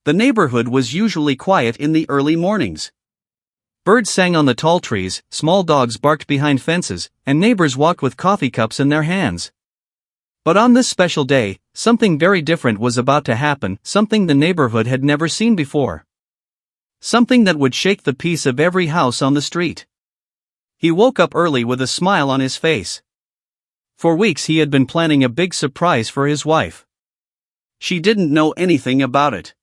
The neighborhood was usually quiet in the early mornings. Birds sang on the tall trees, small dogs barked behind fences, and neighbors walked with coffee cups in their hands. But on this special day, something very different was about to happen, something the neighborhood had never seen before. Something that would shake the peace of every house on the street. He woke up early with a smile on his face. For weeks he had been planning a big surprise for his wife. She didn't know anything about it.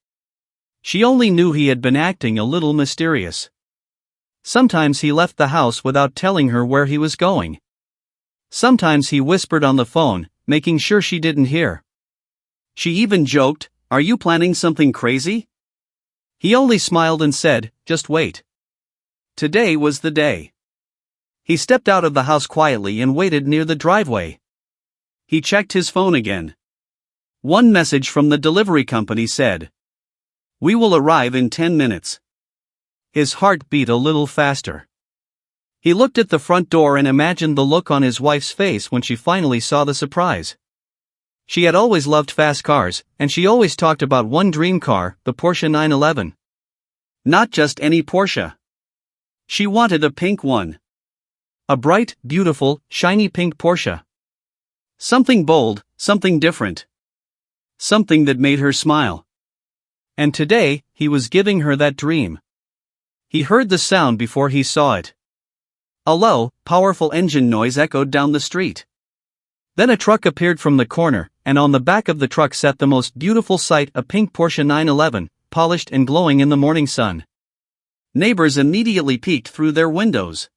She only knew he had been acting a little mysterious. Sometimes he left the house without telling her where he was going. Sometimes he whispered on the phone, making sure she didn't hear. She even joked, "Are you planning something crazy?" He only smiled and said, "Just wait." Today was the day. He stepped out of the house quietly and waited near the driveway. He checked his phone again. One message from the delivery company said, "We will arrive in 10 minutes." His heart beat a little faster. He looked at the front door and imagined the look on his wife's face when she finally saw the surprise. She had always loved fast cars, and she always talked about one dream car, the Porsche 911. Not just any Porsche. She wanted a pink one. A bright, beautiful, shiny pink Porsche. Something bold, something different. Something that made her smile. And today, he was giving her that dream. He heard the sound before he saw it. A low, powerful engine noise echoed down the street. Then a truck appeared from the corner, and on the back of the truck sat the most beautiful sight, a pink Porsche 911, polished and glowing in the morning sun. Neighbors immediately peeked through their windows.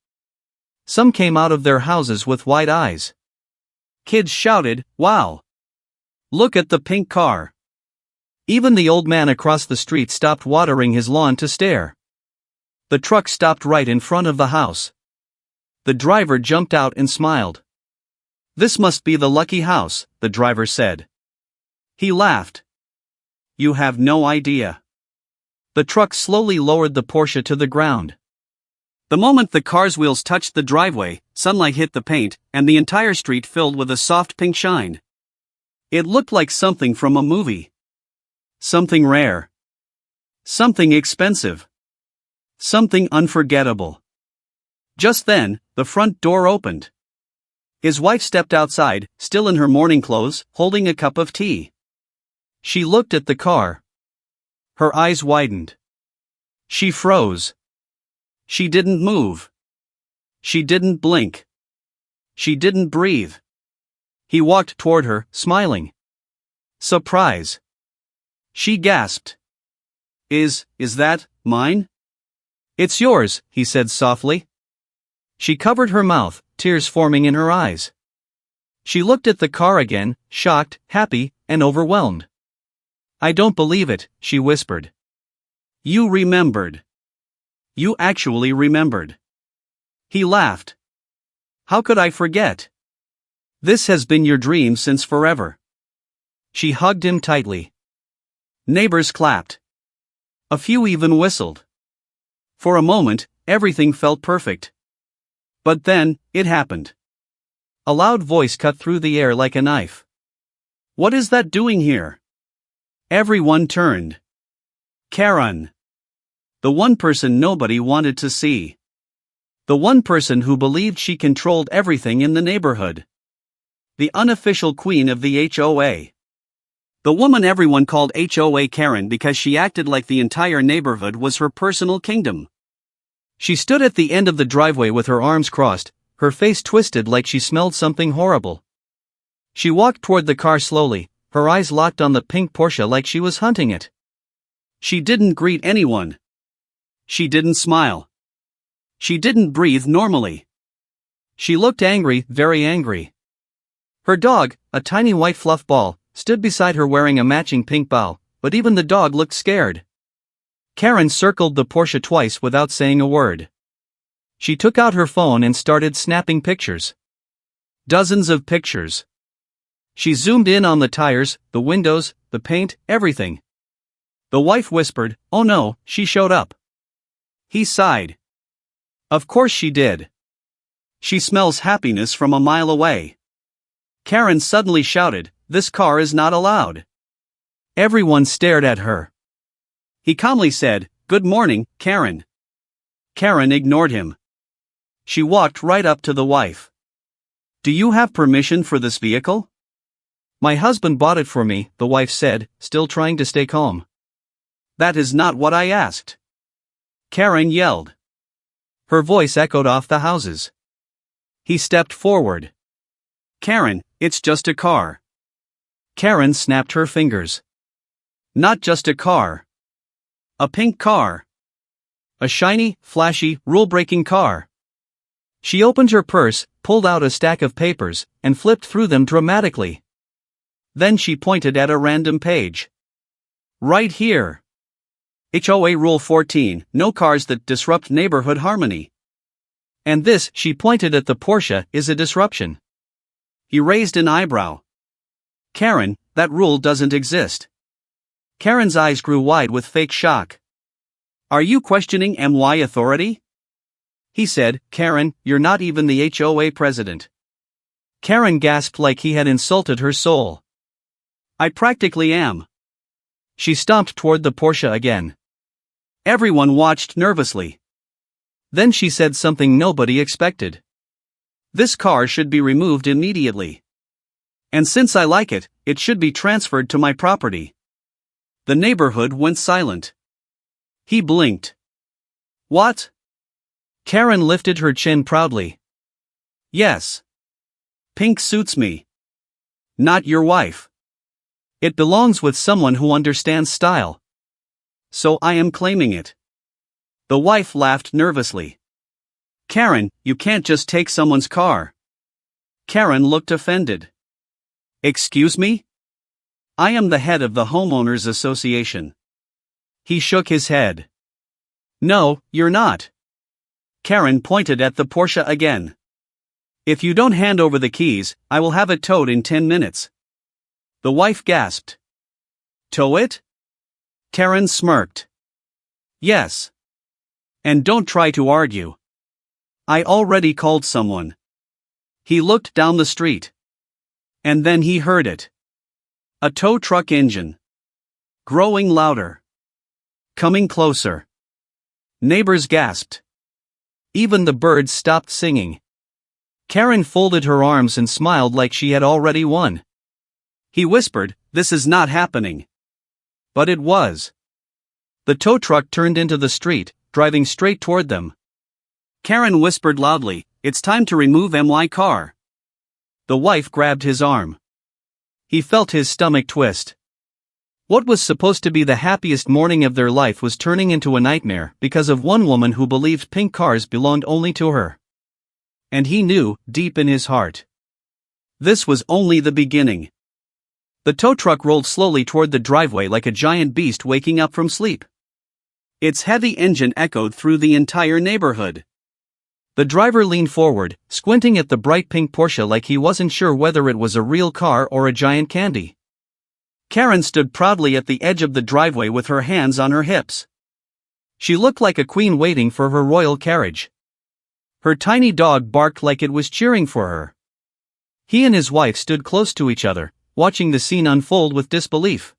Some came out of their houses with wide eyes. Kids shouted, "Wow! Look at the pink car!" Even the old man across the street stopped watering his lawn to stare. The truck stopped right in front of the house. The driver jumped out and smiled. "This must be the lucky house," the driver said. He laughed. "You have no idea." The truck slowly lowered the Porsche to the ground. The moment the car's wheels touched the driveway, sunlight hit the paint, and the entire street filled with a soft pink shine. It looked like something from a movie. Something rare. Something expensive. Something unforgettable. Just then, the front door opened. His wife stepped outside, still in her morning clothes, holding a cup of tea. She looked at the car. Her eyes widened. She froze. She didn't move. She didn't blink. She didn't breathe. He walked toward her, smiling. Surprise. She gasped. Is that mine?" "It's yours," he said softly. She covered her mouth, tears forming in her eyes. She looked at the car again, shocked, happy, and overwhelmed. "I don't believe it," she whispered. "You remembered. You actually remembered." He laughed. "How could I forget? This has been your dream since forever." She hugged him tightly. Neighbors clapped. A few even whistled. For a moment, everything felt perfect. But then, it happened. A loud voice cut through the air like a knife. "What is that doing here?" Everyone turned. Karen. The one person nobody wanted to see. The one person who believed she controlled everything in the neighborhood. The unofficial queen of the HOA. The woman everyone called HOA Karen because she acted like the entire neighborhood was her personal kingdom. She stood at the end of the driveway with her arms crossed, her face twisted like she smelled something horrible. She walked toward the car slowly, her eyes locked on the pink Porsche like she was hunting it. She didn't greet anyone. She didn't smile. She didn't breathe normally. She looked angry, very angry. Her dog, a tiny white fluff ball, stood beside her wearing a matching pink bow, but even the dog looked scared. Karen circled the Porsche twice without saying a word. She took out her phone and started snapping pictures. Dozens of pictures. She zoomed in on the tires, the windows, the paint, everything. The wife whispered, "Oh no, she showed up." He sighed. Of course she did. She smells happiness from a mile away. Karen suddenly shouted, "This car is not allowed." Everyone stared at her. He calmly said, "Good morning, Karen." Karen ignored him. She walked right up to the wife. "Do you have permission for this vehicle?" "My husband bought it for me," the wife said, still trying to stay calm. "That is not what I asked," Karen yelled. Her voice echoed off the houses. He stepped forward. "Karen, it's just a car." Karen snapped her fingers. "Not just a car. A pink car. A shiny, flashy, rule-breaking car." She opened her purse, pulled out a stack of papers, and flipped through them dramatically. Then she pointed at a random page. "Right here. HOA Rule 14, no cars that disrupt neighborhood harmony. And this," she pointed at the Porsche, "is a disruption." He raised an eyebrow. "Karen, that rule doesn't exist." Karen's eyes grew wide with fake shock. "Are you questioning my authority?" He said, "Karen, you're not even the HOA president." Karen gasped like he had insulted her soul. "I practically am." She stomped toward the Porsche again. Everyone watched nervously. Then she said something nobody expected. "This car should be removed immediately. And since I like it, it should be transferred to my property." The neighborhood went silent. He blinked. "What?" Karen lifted her chin proudly. "Yes. Pink suits me. Not your wife. It belongs with someone who understands style. So I am claiming it." The wife laughed nervously. "Karen, you can't just take someone's car." Karen looked offended. "Excuse me? I am the head of the Homeowners Association." He shook his head. "No, you're not." Karen pointed at the Porsche again. "If you don't hand over the keys, I will have it towed in 10 minutes. The wife gasped. "Tow it?" Karen smirked. "Yes. And don't try to argue. I already called someone." He looked down the street. And then he heard it. A tow truck engine. Growing louder. Coming closer. Neighbors gasped. Even the birds stopped singing. Karen folded her arms and smiled like she had already won. He whispered, "This is not happening." But it was. The tow truck turned into the street, driving straight toward them. Karen whispered loudly, "It's time to remove my car." The wife grabbed his arm. He felt his stomach twist. What was supposed to be the happiest morning of their life was turning into a nightmare because of one woman who believed pink cars belonged only to her. And he knew, deep in his heart, this was only the beginning. The tow truck rolled slowly toward the driveway like a giant beast waking up from sleep. Its heavy engine echoed through the entire neighborhood. The driver leaned forward, squinting at the bright pink Porsche like he wasn't sure whether it was a real car or a giant candy. Karen stood proudly at the edge of the driveway with her hands on her hips. She looked like a queen waiting for her royal carriage. Her tiny dog barked like it was cheering for her. He and his wife stood close to each other, watching the scene unfold with disbelief.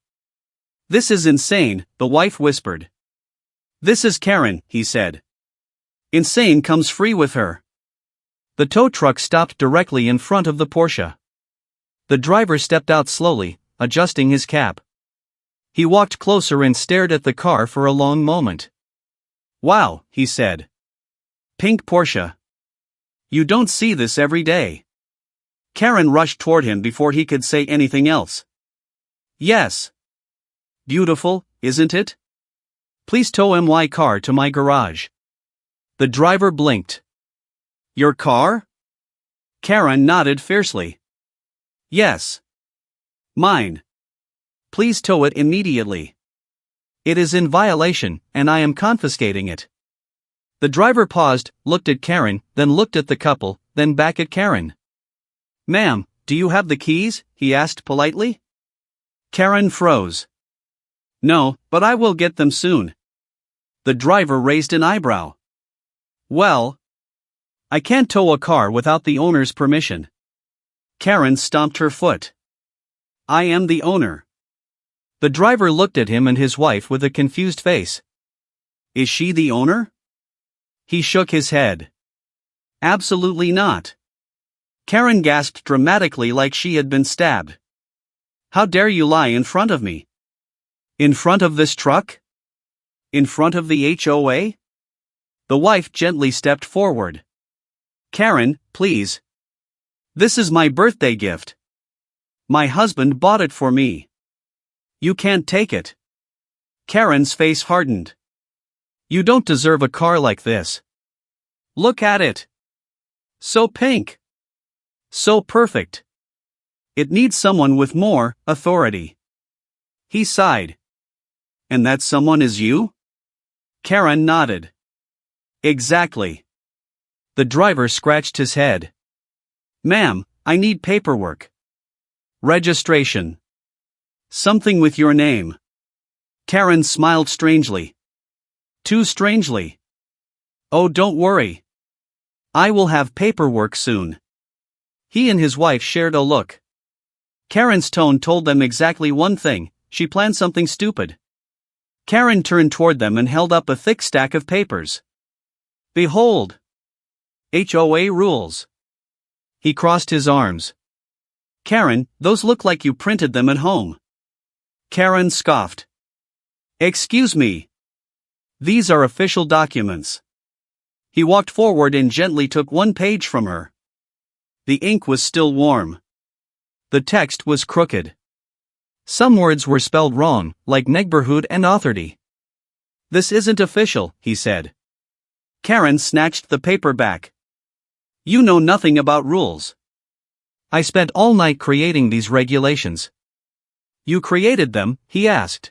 "This is insane," the wife whispered. "This is Karen," he said. "Insane comes free with her." The tow truck stopped directly in front of the Porsche. The driver stepped out slowly, adjusting his cap. He walked closer and stared at the car for a long moment. "Wow," he said. "Pink Porsche. You don't see this every day." Karen rushed toward him before he could say anything else. "Yes. Beautiful, isn't it? Please tow my car to my garage." The driver blinked. "Your car?" Karen nodded fiercely. "Yes. Mine. Please tow it immediately. It is in violation, and I am confiscating it." The driver paused, looked at Karen, then looked at the couple, then back at Karen. "Ma'am, do you have the keys?" he asked politely. Karen froze. "No, but I will get them soon." The driver raised an eyebrow. "Well, I can't tow a car without the owner's permission." Karen stomped her foot. "I am the owner." The driver looked at him and his wife with a confused face. Is she the owner? He shook his head. Absolutely not. Karen gasped dramatically like she had been stabbed. How dare you lie in front of me? In front of this truck? In front of the HOA? The wife gently stepped forward. Karen, please. This is my birthday gift. My husband bought it for me. You can't take it. Karen's face hardened. You don't deserve a car like this. Look at it. So pink. So perfect. It needs someone with more authority. He sighed. And that someone is you? Karen nodded. Exactly. The driver scratched his head. Ma'am, I need paperwork. Registration. Something with your name. Karen smiled strangely. Too strangely. Oh, don't worry. I will have paperwork soon. He and his wife shared a look. Karen's tone told them exactly one thing: she planned something stupid. Karen turned toward them and held up a thick stack of papers. Behold! HOA rules. He crossed his arms. Karen, those look like you printed them at home. Karen scoffed. Excuse me. These are official documents. He walked forward and gently took one page from her. The ink was still warm. The text was crooked. Some words were spelled wrong, like neighborhood and authority. This isn't official, he said. Karen snatched the paper back. You know nothing about rules. I spent all night creating these regulations. You created them? He asked.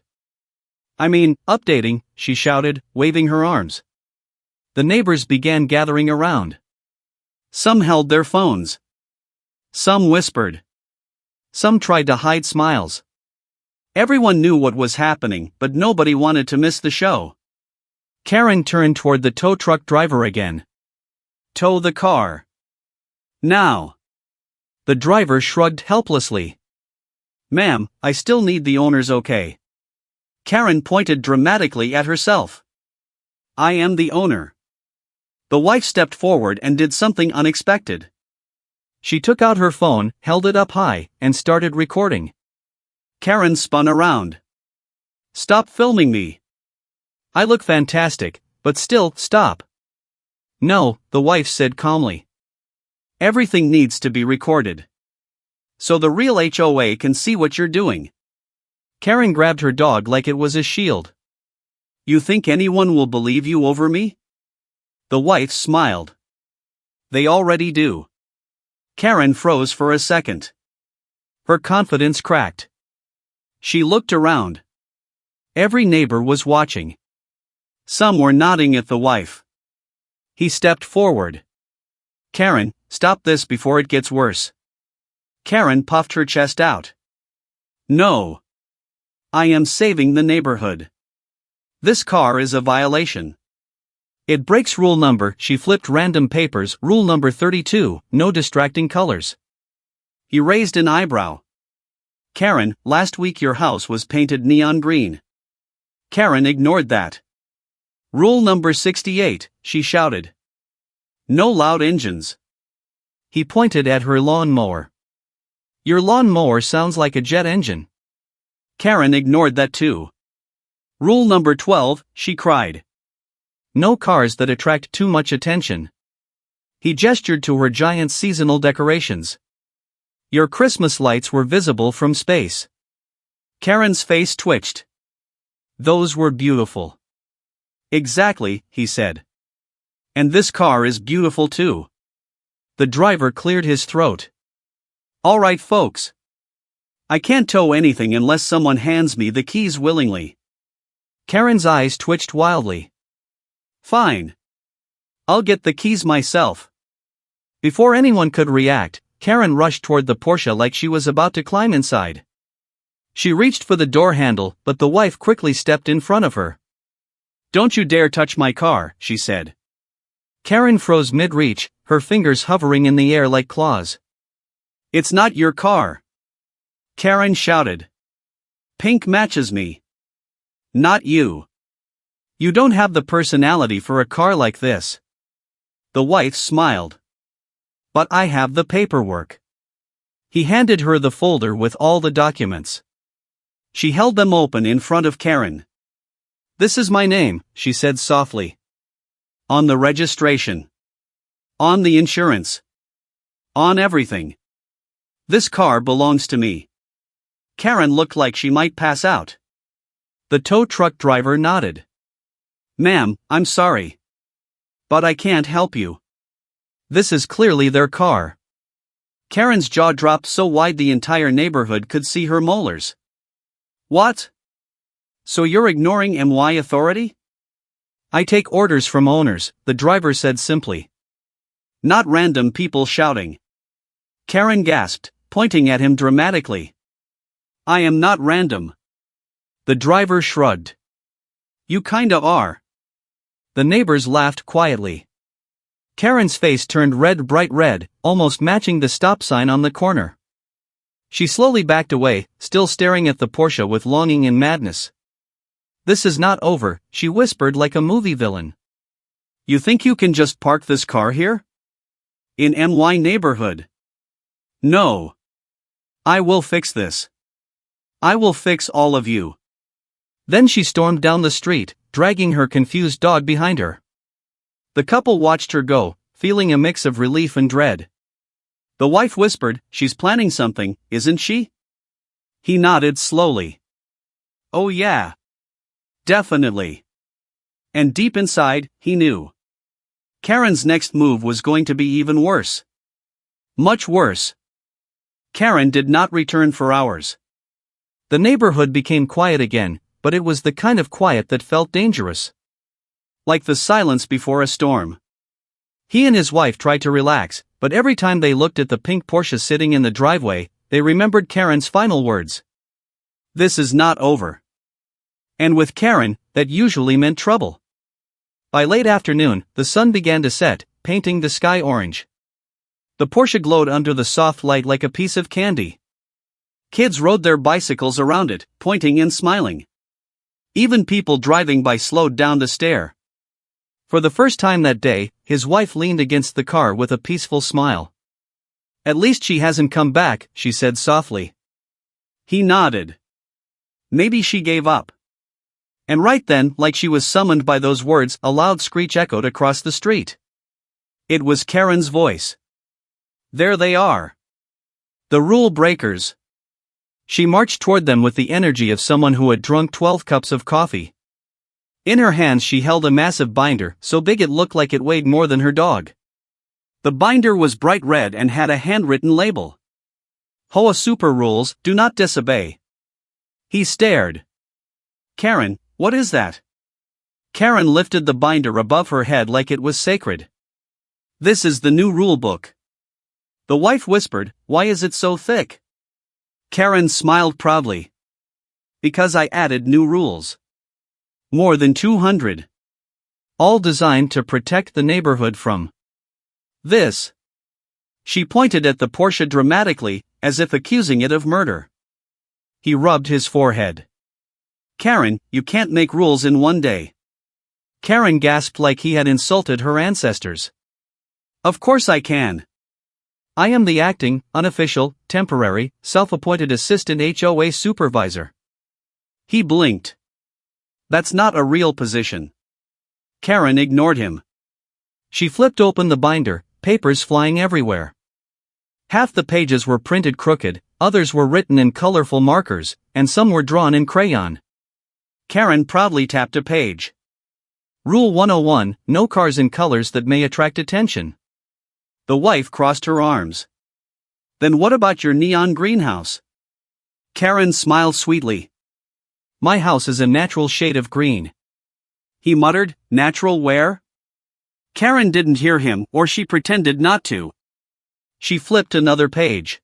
I mean, updating, she shouted, waving her arms. The neighbors began gathering around. Some held their phones. Some whispered. Some tried to hide smiles. Everyone knew what was happening, but nobody wanted to miss the show. Karen turned toward the tow truck driver again. Tow the car. Now. The driver shrugged helplessly. Ma'am, I still need the owner's okay. Karen pointed dramatically at herself. I am the owner. The wife stepped forward and did something unexpected. She took out her phone, held it up high, and started recording. Karen spun around. Stop filming me. I look fantastic, but still, stop. No, the wife said calmly. Everything needs to be recorded. So the real HOA can see what you're doing. Karen grabbed her dog like it was a shield. You think anyone will believe you over me? The wife smiled. They already do. Karen froze for a second. Her confidence cracked. She looked around. Every neighbor was watching. Some were nodding at the wife. He stepped forward. Karen, stop this before it gets worse. Karen puffed her chest out. No. I am saving the neighborhood. This car is a violation. It breaks rule number, she flipped random papers, rule number 32, no distracting colors. He raised an eyebrow. Karen, last week your house was painted neon green. Karen ignored that. Rule number 68, she shouted. No loud engines. He pointed at her lawnmower. Your lawnmower sounds like a jet engine. Karen ignored that too. Rule number 12, she cried. No cars that attract too much attention. He gestured to her giant seasonal decorations. Your Christmas lights were visible from space. Karen's face twitched. Those were beautiful. Exactly, he said. And this car is beautiful too. The driver cleared his throat. All right, folks. I can't tow anything unless someone hands me the keys willingly. Karen's eyes twitched wildly. Fine. I'll get the keys myself. Before anyone could react, Karen rushed toward the Porsche like she was about to climb inside. She reached for the door handle, but the wife quickly stepped in front of her. Don't you dare touch my car, she said. Karen froze mid-reach, her fingers hovering in the air like claws. It's not your car. Karen shouted. Pink matches me. Not you. You don't have the personality for a car like this. The wife smiled. But I have the paperwork. He handed her the folder with all the documents. She held them open in front of Karen. This is my name, she said softly. On the registration. On the insurance. On everything. This car belongs to me. Karen looked like she might pass out. The tow truck driver nodded. Ma'am, I'm sorry. But I can't help you. This is clearly their car. Karen's jaw dropped so wide the entire neighborhood could see her molars. What? So you're ignoring MY authority? I take orders from owners, the driver said simply. Not random people shouting. Karen gasped, pointing at him dramatically. I am not random. The driver shrugged. You kinda are. The neighbors laughed quietly. Karen's face turned red, bright red, almost matching the stop sign on the corner. She slowly backed away, still staring at the Porsche with longing and madness. This is not over, she whispered like a movie villain. You think you can just park this car here? In MY neighborhood? No. I will fix this. I will fix all of you. Then she stormed down the street, dragging her confused dog behind her. The couple watched her go, feeling a mix of relief and dread. The wife whispered, she's planning something, isn't she? He nodded slowly. Oh yeah. Definitely. And deep inside, he knew. Karen's next move was going to be even worse. Much worse. Karen did not return for hours. The neighborhood became quiet again, but it was the kind of quiet that felt dangerous. Like the silence before a storm. He and his wife tried to relax, but every time they looked at the pink Porsche sitting in the driveway, they remembered Karen's final words. This is not over. And with Karen, that usually meant trouble. By late afternoon, the sun began to set, painting the sky orange. The Porsche glowed under the soft light like a piece of candy. Kids rode their bicycles around it, pointing and smiling. Even people driving by slowed down to stare. For the first time that day, his wife leaned against the car with a peaceful smile. At least she hasn't come back, she said softly. He nodded. Maybe she gave up. And right then, like she was summoned by those words, a loud screech echoed across the street. It was Karen's voice. There they are. The rule breakers. She marched toward them with the energy of someone who had drunk 12 cups of coffee. In her hands she held a massive binder, so big it looked like it weighed more than her dog. The binder was bright red and had a handwritten label. HOA Super Rules, do not disobey. He stared. Karen, what is that? Karen lifted the binder above her head like it was sacred. This is the new rule book. The wife whispered, why is it so thick? Karen smiled proudly. Because I added new rules. More than 200. All designed to protect the neighborhood from this. She pointed at the Porsche dramatically, as if accusing it of murder. He rubbed his forehead. Karen, you can't make rules in one day. Karen gasped like he had insulted her ancestors. Of course I can. I am the acting, unofficial, temporary, self-appointed assistant HOA supervisor. He blinked. That's not a real position. Karen ignored him. She flipped open the binder, papers flying everywhere. Half the pages were printed crooked, others were written in colorful markers, and some were drawn in crayon. Karen proudly tapped a page. Rule 101, no cars in colors that may attract attention. The wife crossed her arms. Then what about your neon greenhouse? Karen smiled sweetly. My house is a natural shade of green. He muttered, natural where? Karen didn't hear him, or she pretended not to. She flipped another page.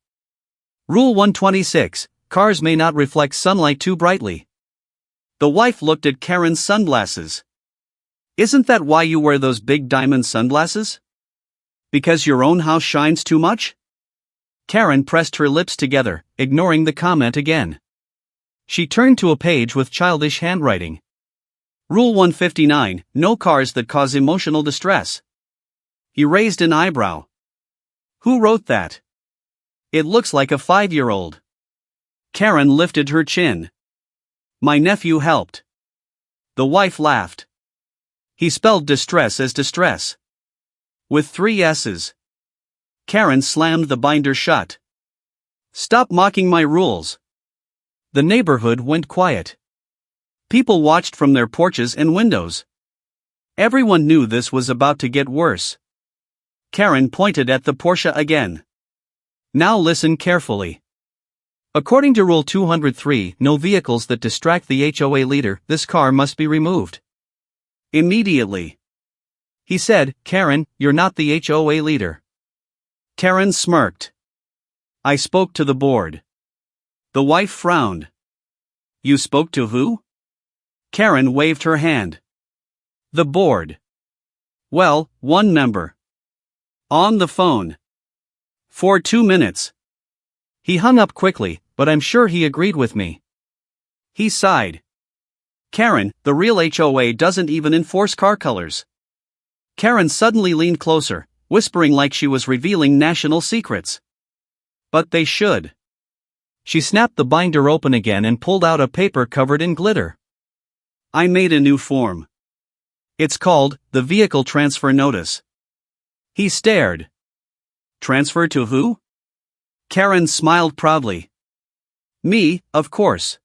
Rule 126, cars may not reflect sunlight too brightly. The wife looked at Karen's sunglasses. Isn't that why you wear those big diamond sunglasses? Because your own house shines too much? Karen pressed her lips together, ignoring the comment again. She turned to a page with childish handwriting. Rule 159, no cars that cause emotional distress. He raised an eyebrow. Who wrote that? It looks like a 5-year-old. Karen lifted her chin. My nephew helped. The wife laughed. He spelled distress as distress. With 3 S's. Karen slammed the binder shut. Stop mocking my rules. The neighborhood went quiet. People watched from their porches and windows. Everyone knew this was about to get worse. Karen pointed at the Porsche again. Now listen carefully. According to Rule 203, no vehicles that distract the HOA leader, this car must be removed. Immediately. He said, Karen, you're not the HOA leader. Karen smirked. I spoke to the board. The wife frowned. You spoke to who? Karen waved her hand. The board. Well, one member. On the phone. For 2 minutes. He hung up quickly, but I'm sure he agreed with me. He sighed. Karen, the real HOA doesn't even enforce car colors. Karen suddenly leaned closer, whispering like she was revealing national secrets. But they should. She snapped the binder open again and pulled out a paper covered in glitter. I made a new form. It's called the Vehicle Transfer Notice. He stared. Transfer to who? Karen smiled proudly. Me, of course.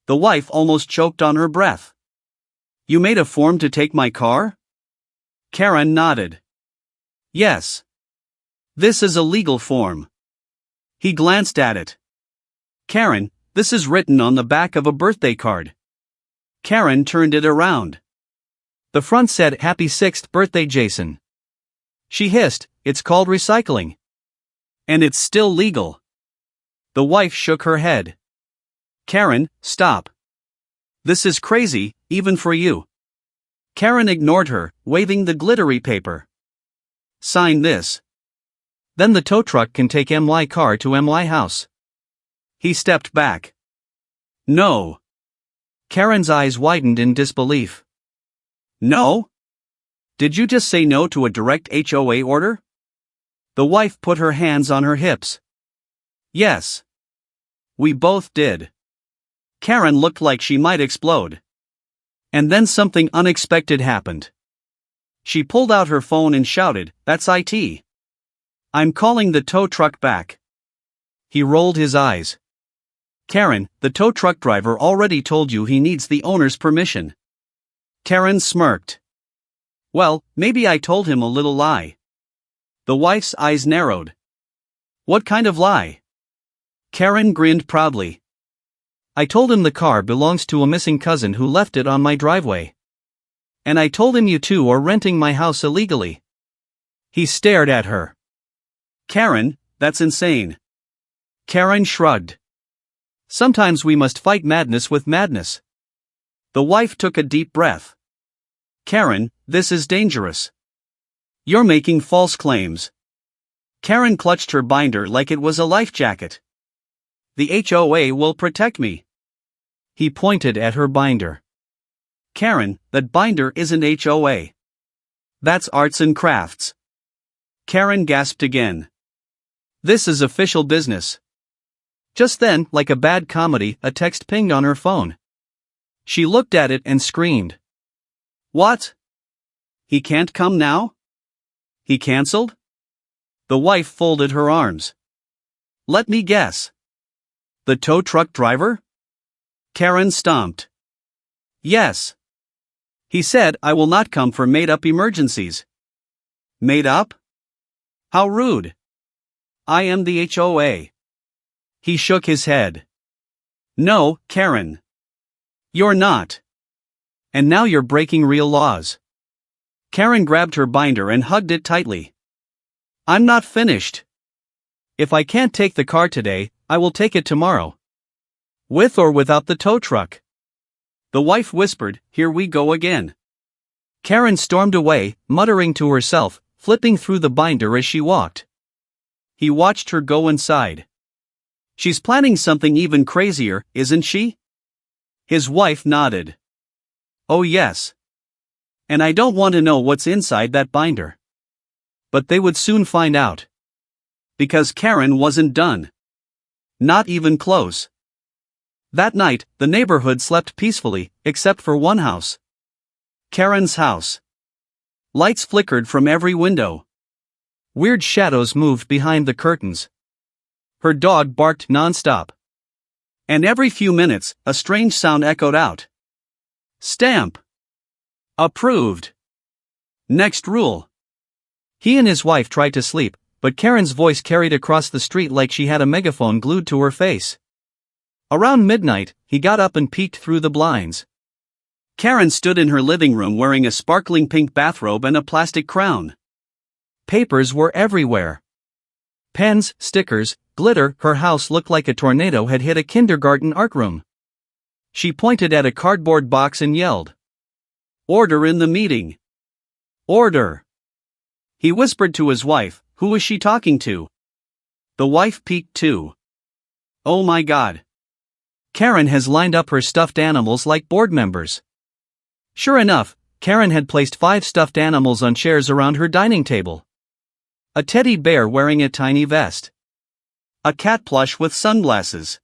The wife almost choked on her breath. You made a form to take my car? Karen nodded. Yes. This is a legal form. He glanced at it. Karen, this is written on the back of a birthday card. Karen turned it around. The front said, Happy 6th birthday, Jason. She hissed, it's called recycling. And it's still legal. The wife shook her head. Karen, stop. This is crazy, even for you. Karen ignored her, waving the glittery paper. Sign this. Then the tow truck can take MY car to MY house. He stepped back. No. Karen's eyes widened in disbelief. No? Did you just say no to a direct HOA order? The wife put her hands on her hips. Yes. We both did. Karen looked like she might explode. And then something unexpected happened. She pulled out her phone and shouted, That's IT. I'm calling the tow truck back. He rolled his eyes. Karen, the tow truck driver already told you he needs the owner's permission. Karen smirked. Well, maybe I told him a little lie. The wife's eyes narrowed. What kind of lie? Karen grinned proudly. I told him the car belongs to a missing cousin who left it on my driveway. And I told him you two are renting my house illegally. He stared at her. Karen, that's insane. Karen shrugged. Sometimes we must fight madness with madness. The wife took a deep breath. Karen, this is dangerous. You're making false claims. Karen clutched her binder like it was a life jacket. The HOA will protect me. He pointed at her binder. Karen, that binder isn't HOA. That's arts and crafts. Karen gasped again. This is official business. Just then, like a bad comedy, a text pinged on her phone. She looked at it and screamed. What? He can't come now? He canceled? The wife folded her arms. Let me guess. The tow truck driver? Karen stomped. Yes. He said I will not come for made-up emergencies. Made up? How rude. I am the HOA. He shook his head. No, Karen. You're not. And now you're breaking real laws. Karen grabbed her binder and hugged it tightly. I'm not finished. If I can't take the car today, I will take it tomorrow. With or without the tow truck. The wife whispered, Here we go again. Karen stormed away, muttering to herself, flipping through the binder as she walked. He watched her go inside. She's planning something even crazier, isn't she? His wife nodded. Oh yes. And I don't want to know what's inside that binder. But they would soon find out. Because Karen wasn't done. Not even close. That night, the neighborhood slept peacefully, except for one house. Karen's house. Lights flickered from every window. Weird shadows moved behind the curtains. Her dog barked non-stop. And every few minutes, a strange sound echoed out. Stamp. Approved. Next rule. He and his wife tried to sleep, but Karen's voice carried across the street like she had a megaphone glued to her face. Around midnight, he got up and peeked through the blinds. Karen stood in her living room wearing a sparkling pink bathrobe and a plastic crown. Papers were everywhere. Pens, stickers, glitter. Her house looked like a tornado had hit a kindergarten art room. She pointed at a cardboard box and yelled. Order in the meeting. Order. He whispered to his wife, who was she talking to? The wife peeked too. Oh my God. Karen has lined up her stuffed animals like board members. Sure enough, Karen had placed 5 stuffed animals on chairs around her dining table. A teddy bear wearing a tiny vest. A cat plush with sunglasses.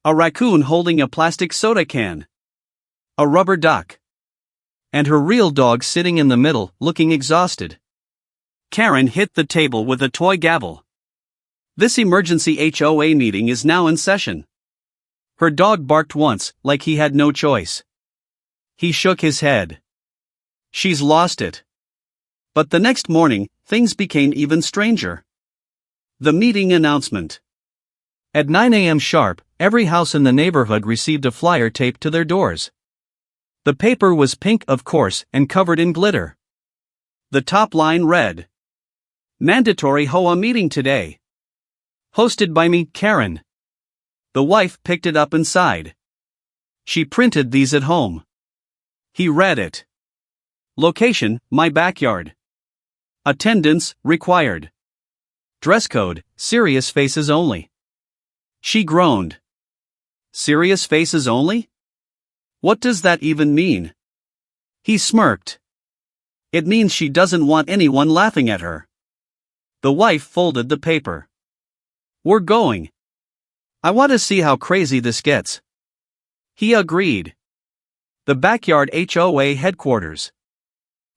A raccoon holding a plastic soda can. A rubber duck. And her real dog sitting in the middle, looking exhausted. Karen hit the table with a toy gavel. This emergency HOA meeting is now in session. Her dog barked once, like he had no choice. He shook his head. She's lost it. But the next morning, things became even stranger. The meeting announcement. At 9 a.m. sharp, every house in the neighborhood received a flyer taped to their doors. The paper was pink, of course, and covered in glitter. The top line read, Mandatory HOA meeting today. Hosted by me, Karen. The wife picked it up and sighed. She printed these at home. He read it. Location, my backyard. Attendance, required. Dress code, serious faces only. She groaned. Serious faces only? What does that even mean? He smirked. It means she doesn't want anyone laughing at her. The wife folded the paper. We're going. I want to see how crazy this gets. He agreed. The backyard HOA headquarters.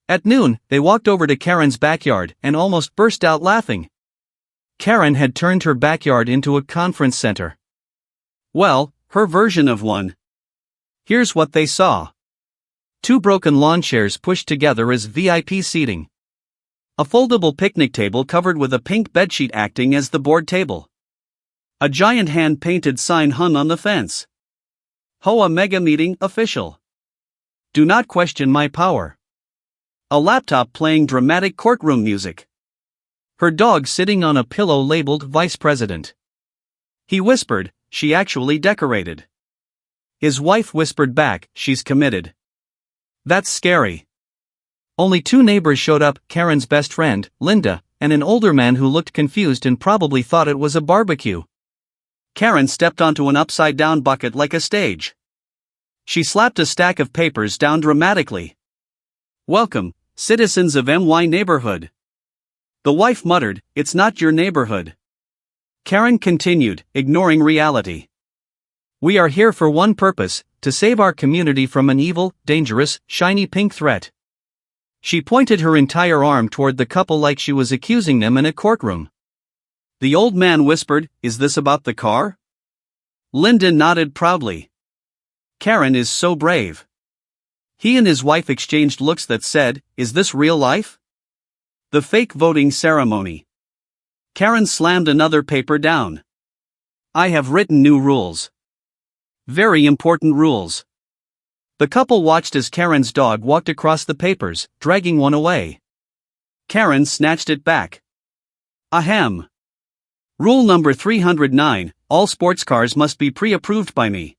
At noon, they walked over to Karen's backyard and almost burst out laughing. Karen had turned her backyard into a conference center. Well, her version of one. Here's what they saw. 2 broken lawn chairs pushed together as VIP seating. A foldable picnic table covered with a pink bedsheet acting as the board table. A giant hand-painted sign hung on the fence. HOA Mega Meeting Official. Do not question my power. A laptop playing dramatic courtroom music. Her dog sitting on a pillow labeled Vice President. He whispered, she actually decorated. His wife whispered back, she's committed. That's scary. Only 2 neighbors showed up, Karen's best friend, Linda, and an older man who looked confused and probably thought it was a barbecue. Karen stepped onto an upside-down bucket like a stage. She slapped a stack of papers down dramatically. Welcome, citizens of MY neighborhood. The wife muttered, it's not your neighborhood. Karen continued, ignoring reality. We are here for one purpose, to save our community from an evil, dangerous, shiny pink threat. She pointed her entire arm toward the couple like she was accusing them in a courtroom. The old man whispered, is this about the car? Linda nodded proudly. Karen is so brave. He and his wife exchanged looks that said, is this real life? The fake voting ceremony. Karen slammed another paper down. I have written new rules. Very important rules. The couple watched as Karen's dog walked across the papers, dragging one away. Karen snatched it back. Ahem. Rule number 309, all sports cars must be pre-approved by me.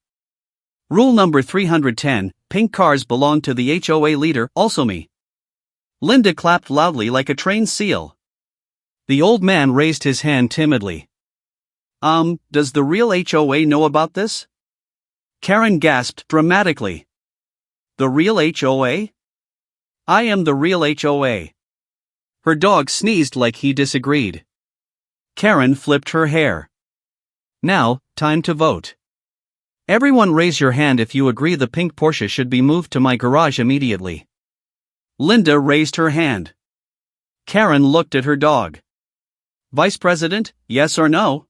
Rule number 310, pink cars belong to the HOA leader, also me. Linda clapped loudly like a trained seal. The old man raised his hand timidly. Does the real HOA know about this? Karen gasped dramatically. The real HOA? I am the real HOA. Her dog sneezed like he disagreed. Karen flipped her hair. Now, time to vote. Everyone raise your hand if you agree the pink Porsche should be moved to my garage immediately. Linda raised her hand. Karen looked at her dog. Vice President, yes or no?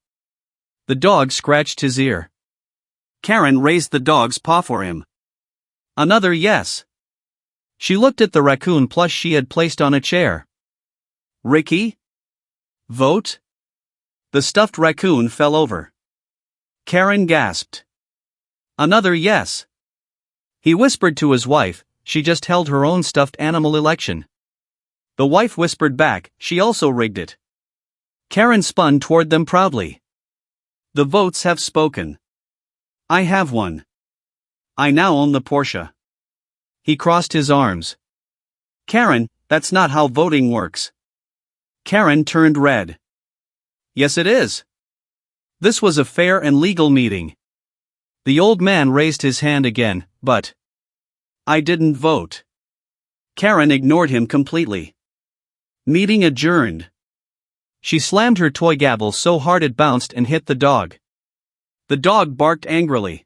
The dog scratched his ear. Karen raised the dog's paw for him. Another yes. She looked at the raccoon plush she had placed on a chair. Ricky? Vote? The stuffed raccoon fell over. Karen gasped. Another yes. He whispered to his wife, she just held her own stuffed animal election. The wife whispered back, she also rigged it. Karen spun toward them proudly. The votes have spoken. I have won. I now own the Porsche. He crossed his arms. Karen, that's not how voting works. Karen turned red. Yes, it is. This was a fair and legal meeting. The old man raised his hand again, but I didn't vote. Karen ignored him completely. Meeting adjourned. She slammed her toy gavel so hard it bounced and hit the dog. The dog barked angrily.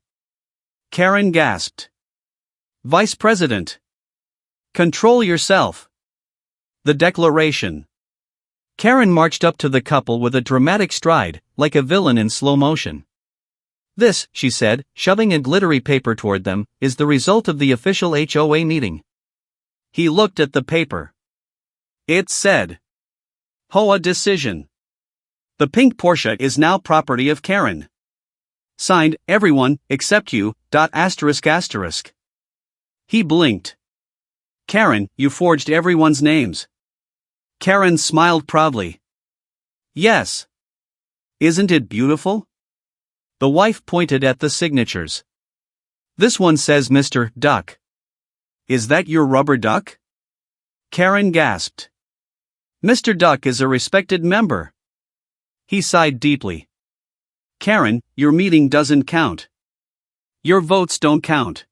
Karen gasped. Vice President. Control yourself. The declaration. Karen marched up to the couple with a dramatic stride, like a villain in slow motion. This, she said, shoving a glittery paper toward them, is the result of the official HOA meeting. He looked at the paper. It said, HOA decision. The pink Porsche is now property of Karen. Signed, everyone, except you, .. He blinked. Karen, you forged everyone's names. Karen smiled proudly. Yes. Isn't it beautiful? The wife pointed at the signatures. This one says Mr. Duck. Is that your rubber duck? Karen gasped. Mr. Duck is a respected member. He sighed deeply. Karen, your meeting doesn't count. Your votes don't count.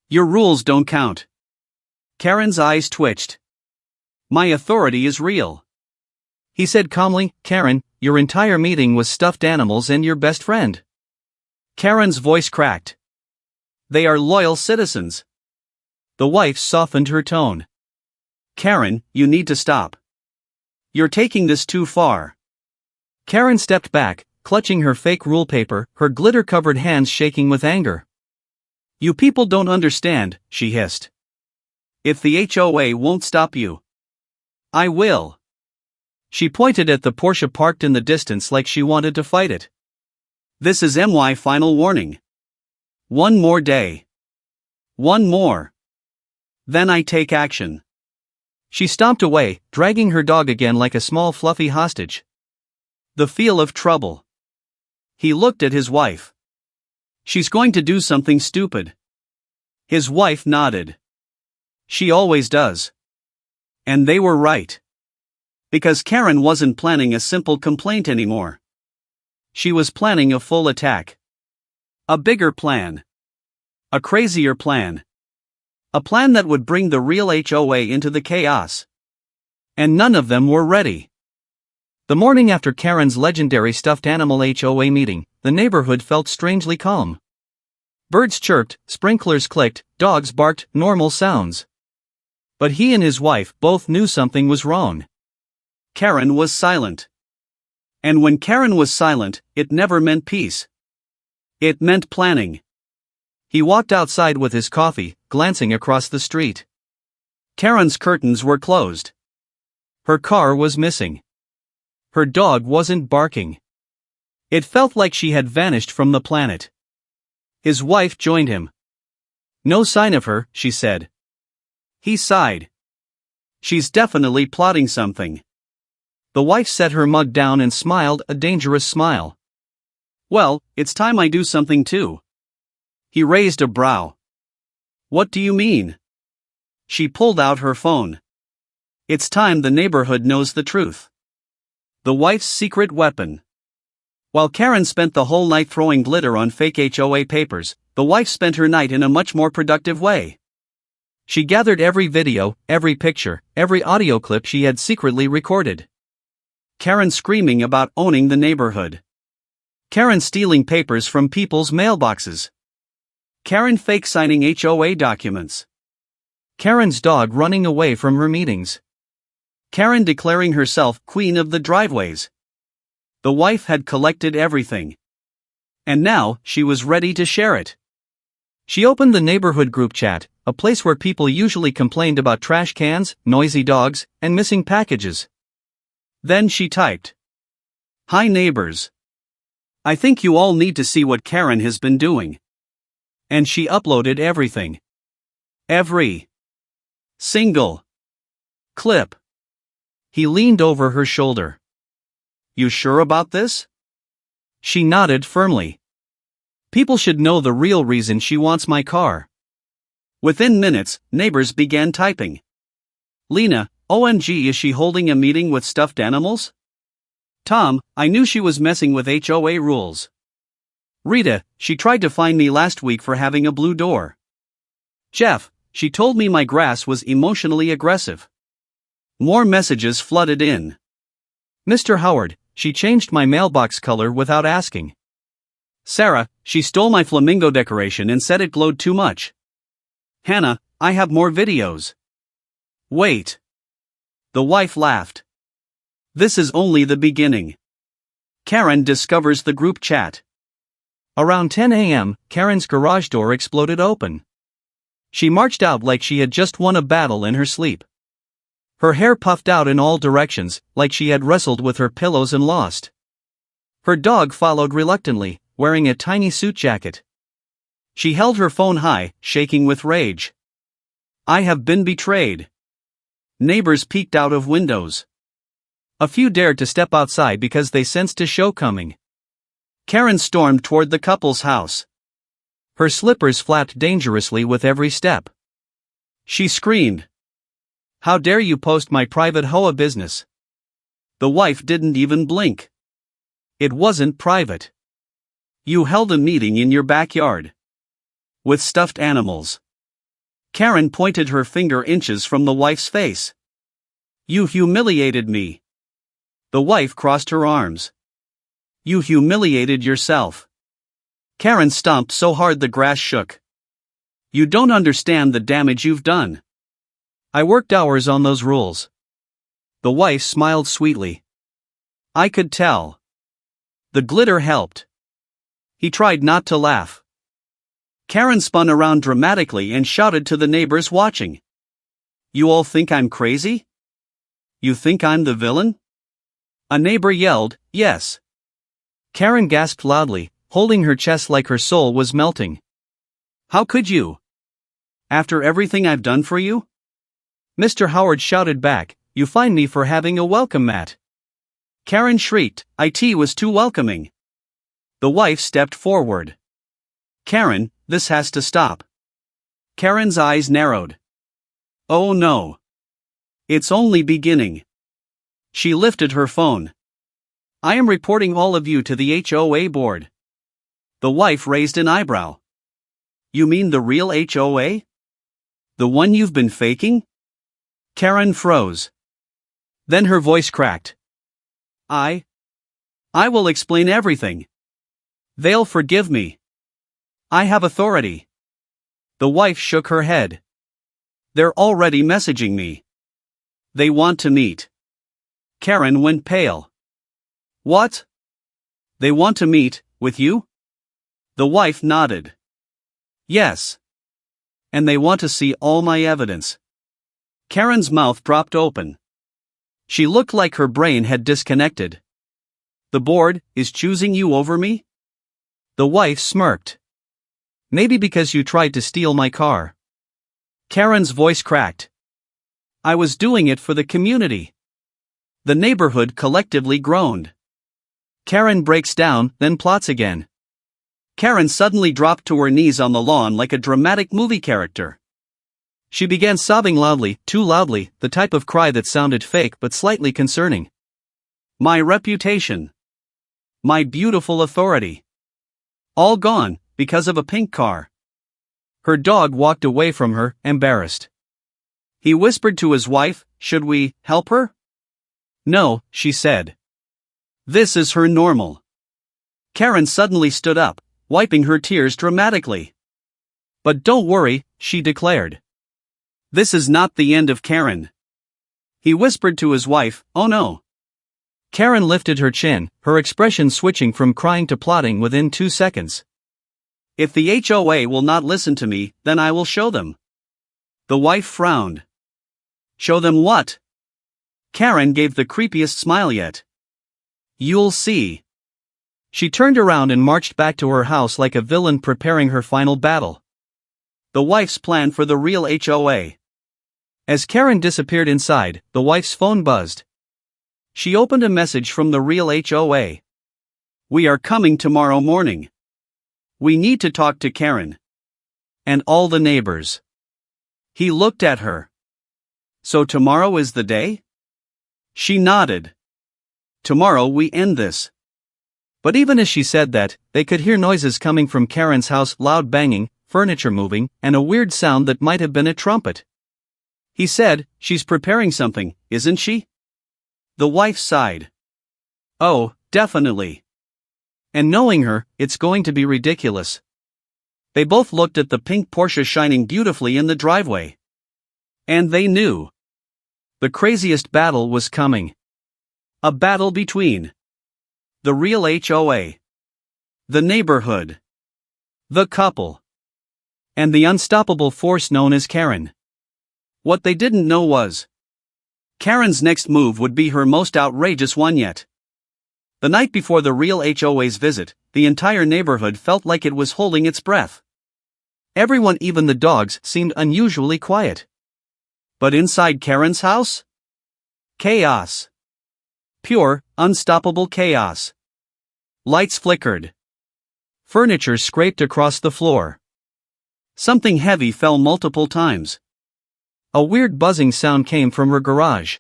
Your rules don't count. Karen's eyes twitched. My authority is real. He said calmly, Karen, your entire meeting was stuffed animals and your best friend. Karen's voice cracked. They are loyal citizens. The wife softened her tone. Karen, you need to stop. You're taking this too far. Karen stepped back, clutching her fake rule paper, her glitter-covered hands shaking with anger. You people don't understand, she hissed. If the HOA won't stop you, I will. She pointed at the Porsche parked in the distance like she wanted to fight it. This is my final warning. One more day. One more. Then I take action. She stomped away, dragging her dog again like a small fluffy hostage. The feel of trouble. He looked at his wife. She's going to do something stupid. His wife nodded. She always does. And they were right. Because Karen wasn't planning a simple complaint anymore. She was planning a full attack. A bigger plan. A crazier plan. A plan that would bring the real HOA into the chaos. And none of them were ready. The morning after Karen's legendary stuffed animal HOA meeting, the neighborhood felt strangely calm. Birds chirped, sprinklers clicked, dogs barked, normal sounds. But he and his wife both knew something was wrong. Karen was silent. And when Karen was silent, it never meant peace. It meant planning. He walked outside with his coffee, glancing across the street. Karen's curtains were closed. Her car was missing. Her dog wasn't barking. It felt like she had vanished from the planet. His wife joined him. No sign of her, she said. He sighed. She's definitely plotting something. The wife set her mug down and smiled a dangerous smile. Well, it's time I do something too. He raised a brow. What do you mean? She pulled out her phone. It's time the neighborhood knows the truth. The wife's secret weapon. While Karen spent the whole night throwing glitter on fake HOA papers, the wife spent her night in a much more productive way. She gathered every video, every picture, every audio clip she had secretly recorded. Karen screaming about owning the neighborhood. Karen stealing papers from people's mailboxes. Karen fake signing HOA documents. Karen's dog running away from her meetings. Karen declaring herself queen of the driveways. The wife had collected everything. And now, she was ready to share it. She opened the neighborhood group chat, a place where people usually complained about trash cans, noisy dogs, and missing packages. Then she typed, "Hi neighbors. I think you all need to see what Karen has been doing." And she uploaded everything. Every single clip. He leaned over her shoulder. "You sure about this?" She nodded firmly. "People should know the real reason she wants my car." Within minutes, neighbors began typing. "Lena, OMG, is she holding a meeting with stuffed animals?" "Tom, I knew she was messing with HOA rules." "Rita, she tried to fine me last week for having a blue door." "Jeff, she told me my grass was emotionally aggressive." More messages flooded in. "Mr. Howard, she changed my mailbox color without asking." "Sarah, she stole my flamingo decoration and said it glowed too much." "Hannah, I have more videos." "Wait." The wife laughed. "This is only the beginning." Karen discovers the group chat. Around 10 a.m., Karen's garage door exploded open. She marched out like she had just won a battle in her sleep. Her hair puffed out in all directions, like she had wrestled with her pillows and lost. Her dog followed reluctantly, wearing a tiny suit jacket. She held her phone high, shaking with rage. "I have been betrayed." Neighbors peeked out of windows. A few dared to step outside because they sensed a show coming. Karen stormed toward the couple's house. Her slippers flapped dangerously with every step. She screamed, "How dare you post my private HOA business?" The wife didn't even blink. "It wasn't private. You held a meeting in your backyard. With stuffed animals." Karen pointed her finger inches from the wife's face. "You humiliated me." The wife crossed her arms. "You humiliated yourself." Karen stomped so hard the grass shook. "You don't understand the damage you've done. I worked hours on those rules." The wife smiled sweetly. "I could tell." The glitter helped. He tried not to laugh. Karen spun around dramatically and shouted to the neighbors watching. "You all think I'm crazy? You think I'm the villain?" A neighbor yelled, "Yes." Karen gasped loudly, holding her chest like her soul was melting. "How could you? After everything I've done for you?" Mr. Howard shouted back, "You fine me for having a welcome mat." Karen shrieked, "It was too welcoming." The wife stepped forward. "Karen, this has to stop." Karen's eyes narrowed. "Oh no. It's only beginning." She lifted her phone. "I am reporting all of you to the HOA board." The wife raised an eyebrow. "You mean the real HOA? The one you've been faking?" Karen froze. Then her voice cracked. I will explain everything. They'll forgive me. I have authority." The wife shook her head. "They're already messaging me. They want to meet." Karen went pale. "What? They want to meet with you?" The wife nodded. "Yes. And they want to see all my evidence." Karen's mouth dropped open. She looked like her brain had disconnected. "The board is choosing you over me?" The wife smirked. "Maybe because you tried to steal my car." Karen's voice cracked. "I was doing it for the community." The neighborhood collectively groaned. Karen breaks down, then plots again. Karen suddenly dropped to her knees on the lawn like a dramatic movie character. She began sobbing loudly, too loudly, the type of cry that sounded fake but slightly concerning. "My reputation. My beautiful authority. All gone, because of a pink car. Her dog walked away from her, embarrassed. He whispered to his wife, "Should we help her?" "No," she said. "This is her normal." Karen suddenly stood up, wiping her tears dramatically. "But don't worry," she declared. "This is not the end of Karen." He whispered to his wife, "Oh no." Karen lifted her chin, her expression switching from crying to plotting within 2 seconds. "If the HOA will not listen to me, then I will show them." The wife frowned. "Show them what?" Karen gave the creepiest smile yet. "You'll see." She turned around and marched back to her house like a villain preparing her final battle. The wife's plan for the real HOA. As Karen disappeared inside, the wife's phone buzzed. She opened a message from the real HOA. "We are coming tomorrow morning. We need to talk to Karen." And all the neighbors. He looked at her. "So tomorrow is the day?" She nodded. "Tomorrow we end this." But even as she said that, they could hear noises coming from Karen's house, loud banging, furniture moving, and a weird sound that might have been a trumpet. He said, "She's preparing something, isn't she?" The wife sighed. "Oh, definitely. And knowing her, it's going to be ridiculous." They both looked at the pink Porsche shining beautifully in the driveway. And they knew. The craziest battle was coming. A battle between the real HOA, the neighborhood, the couple, and the unstoppable force known as Karen. What they didn't know was Karen's next move would be her most outrageous one yet. The night before the real HOA's visit, the entire neighborhood felt like it was holding its breath. Everyone, even the dogs, seemed unusually quiet. But inside Karen's house? Chaos. Pure, unstoppable chaos. Lights flickered. Furniture scraped across the floor. Something heavy fell multiple times. A weird buzzing sound came from her garage.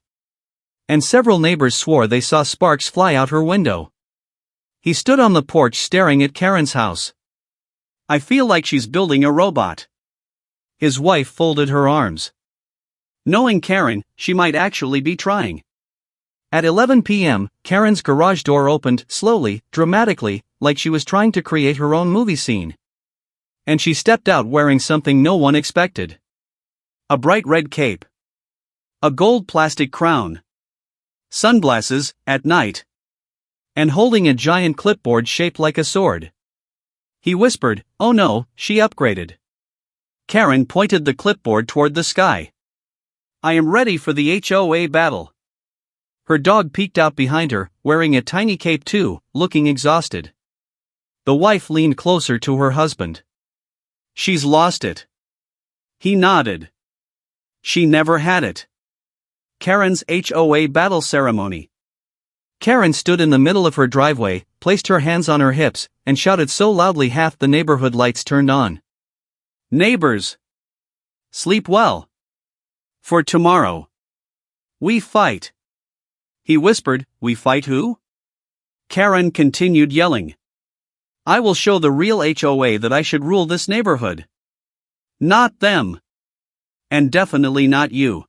And several neighbors swore they saw sparks fly out her window. He stood on the porch staring at Karen's house. "I feel like she's building a robot." His wife folded her arms. Knowing Karen, she might actually be trying. At 11 p.m., Karen's garage door opened, slowly, dramatically, like she was trying to create her own movie scene. And she stepped out wearing something no one expected. A bright red cape. A gold plastic crown. Sunglasses, at night. And holding a giant clipboard shaped like a sword. He whispered, "Oh no, she upgraded." Karen pointed the clipboard toward the sky. "I am ready for the HOA battle." Her dog peeked out behind her, wearing a tiny cape too, looking exhausted. The wife leaned closer to her husband. "She's lost it." He nodded. She never had it. Karen's HOA battle ceremony. Karen stood in the middle of her driveway, placed her hands on her hips, and shouted so loudly half the neighborhood lights turned on. "Neighbors! Sleep well. For tomorrow. We fight." He whispered, "We fight who?" Karen continued yelling. "I will show the real HOA that I should rule this neighborhood. Not them. And definitely not you."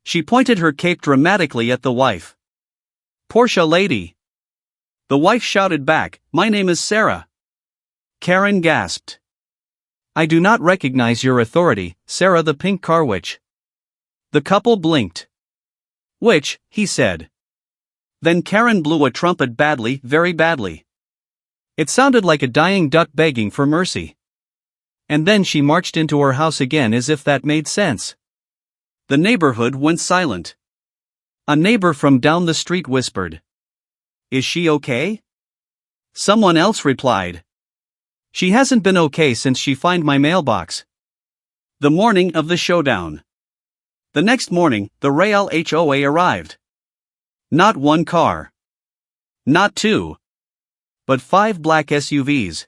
She pointed her cape dramatically at the wife. "Porsche lady." The wife shouted back, "My name is Sarah." Karen gasped. "I do not recognize your authority, Sarah the pink car witch." The couple blinked. "Witch," he said. Then Karen blew a trumpet badly, very badly. It sounded like a dying duck begging for mercy. And then she marched into her house again as if that made sense. The neighborhood went silent. A neighbor from down the street whispered, "Is she okay?" Someone else replied, "She hasn't been okay since she found my mailbox." The morning of the showdown. The next morning, the Real HOA arrived. Not one car. Not two. But 5 black SUVs.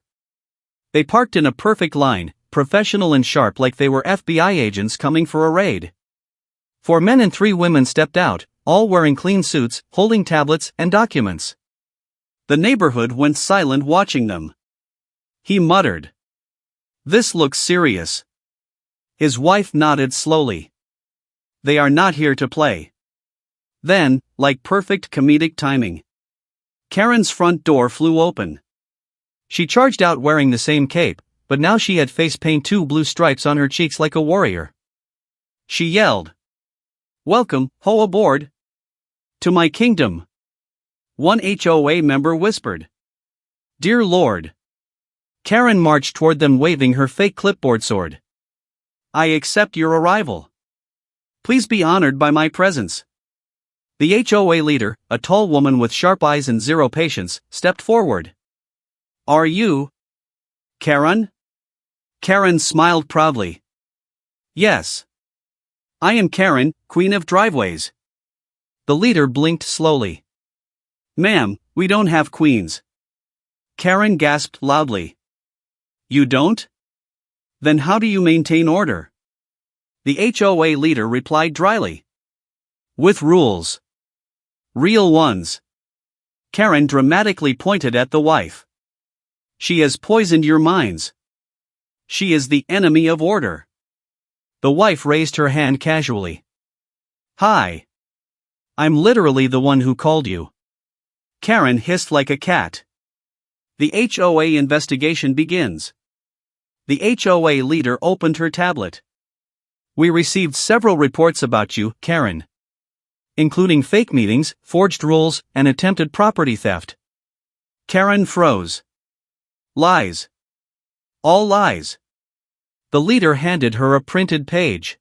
They parked in a perfect line, professional and sharp like they were FBI agents coming for a raid. 4 men and 3 women stepped out, all wearing clean suits, holding tablets and documents. The neighborhood went silent watching them. He muttered, "This looks serious." His wife nodded slowly. "They are not here to play." Then, like perfect comedic timing, Karen's front door flew open. She charged out wearing the same cape, but now she had face paint, 2 blue stripes on her cheeks like a warrior. She yelled, "Welcome, HOA board, to my kingdom." One HOA member whispered, "Dear Lord." Karen marched toward them waving her fake clipboard sword. "I accept your arrival. Please be honored by my presence." The HOA leader, a tall woman with sharp eyes and zero patience, stepped forward. "Are you Karen?" Karen smiled proudly. "Yes. I am Karen, Queen of Driveways." The leader blinked slowly. "Ma'am, we don't have queens." Karen gasped loudly. "You don't? Then how do you maintain order?" The HOA leader replied dryly. "With rules. Real ones." Karen dramatically pointed at the wife. "She has poisoned your minds. She is the enemy of order." The wife raised her hand casually. "Hi. I'm literally the one who called you." Karen hissed like a cat. The HOA investigation begins. The HOA leader opened her tablet. "We received several reports about you, Karen, including fake meetings, forged rules, and attempted property theft." Karen froze. "Lies. All lies." The leader handed her a printed page.